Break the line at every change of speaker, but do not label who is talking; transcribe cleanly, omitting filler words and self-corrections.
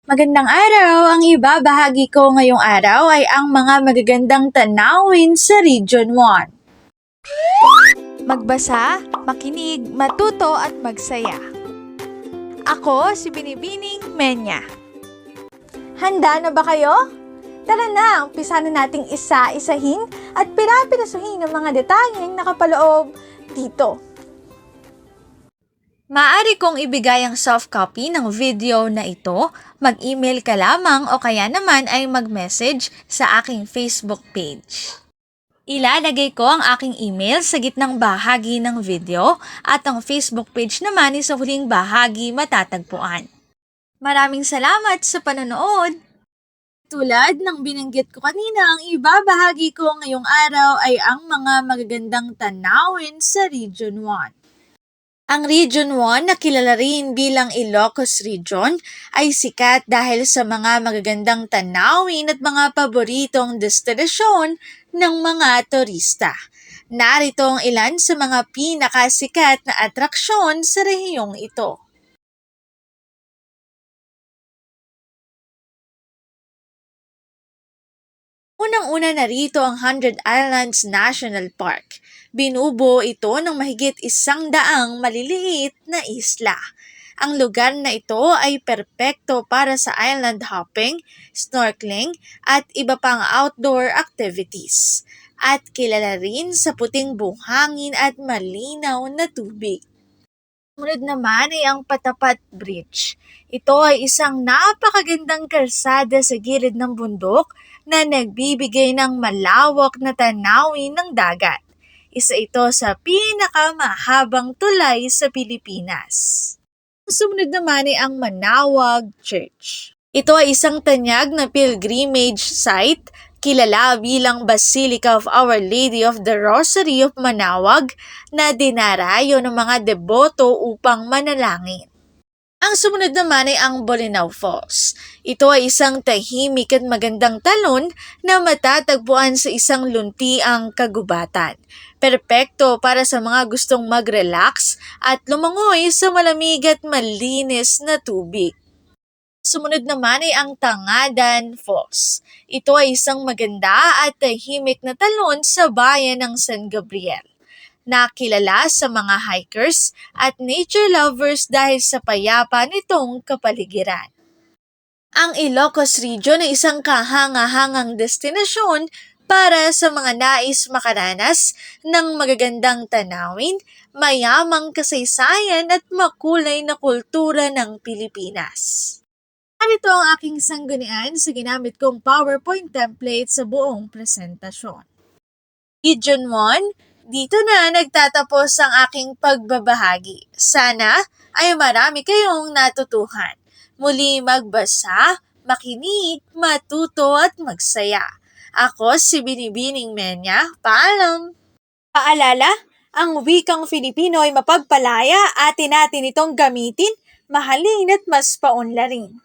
Magandang araw! Ang ibabahagi ko ngayong araw ay ang mga magagandang tanawin sa Region 1.
Magbasa, makinig, matuto at magsaya. Ako si Binibining Menya. Handa na ba kayo? Tara na, umpisa na nating isa-isahin at pirapirasuhin ang mga detalyeng nakapaloob dito. Maaari kong ibigay ang soft copy ng video na ito, mag-email ka lamang o kaya naman ay mag-message sa aking Facebook page. Ilalagay ko ang aking email sa gitnang bahagi ng video at ang Facebook page naman ay sa huling bahagi matatagpuan. Maraming salamat sa panonood!
Tulad ng binanggit ko kanina, ang ibabahagi ko ngayong araw ay ang mga magagandang tanawin sa Region 1. Ang Region 1 na kilala rin bilang Ilocos Region ay sikat dahil sa mga magagandang tanawin at mga paboritong destinasyon ng mga turista. Narito ang ilan sa mga pinakasikat na atraksyon sa rehiyong ito. Unang-una narito ang 100 Islands National Park. Binubuo ito ng mahigit 100 maliliit na isla. Ang lugar na ito ay perpekto para sa island hopping, snorkeling, at iba pang outdoor activities. At kilala rin sa puting buhangin at malinaw na tubig. Sumunod naman ay ang Patapat Bridge. Ito ay isang napakagandang kalsada sa gilid ng bundok na nagbibigay ng malawak na tanawin ng dagat. Isa ito sa pinakamahabang tulay sa Pilipinas. Sumunod naman ay ang Manaoag Church. Ito ay isang tanyag na pilgrimage site, kilala bilang Basilica of Our Lady of the Rosary of Manaoag na dinarayo ng mga deboto upang manalangin. Ang sumunod naman ay ang Bolinao Falls. Ito ay isang tahimik at magandang talon na matatagpuan sa isang luntiang kagubatan. Perpekto para sa mga gustong mag-relax at lumangoy sa malamig at malinis na tubig. Sumunod naman ay ang Tangadan Falls. Ito ay isang maganda at tahimik na talon sa bayan ng San Gabriel. Nakilala sa mga hikers at nature lovers dahil sa payapa nitong kapaligiran. Ang Ilocos Region ay isang kahanga-hangang destinasyon para sa mga nais makaranas ng magagandang tanawin, mayamang kasaysayan at makulay na kultura ng Pilipinas. Ito ang aking sanggunian sa ginamit kong PowerPoint template sa buong presentasyon. Region 1, dito na nagtatapos ang aking pagbabahagi. Sana ay marami kayong natutuhan. Muli magbasa, makinig, matuto at magsaya. Ako si Binibining Menya. Paalam! Paalala, ang wikang Filipino ay mapagpalaya, atin natin itong gamitin, mahalin at mas paunlarin.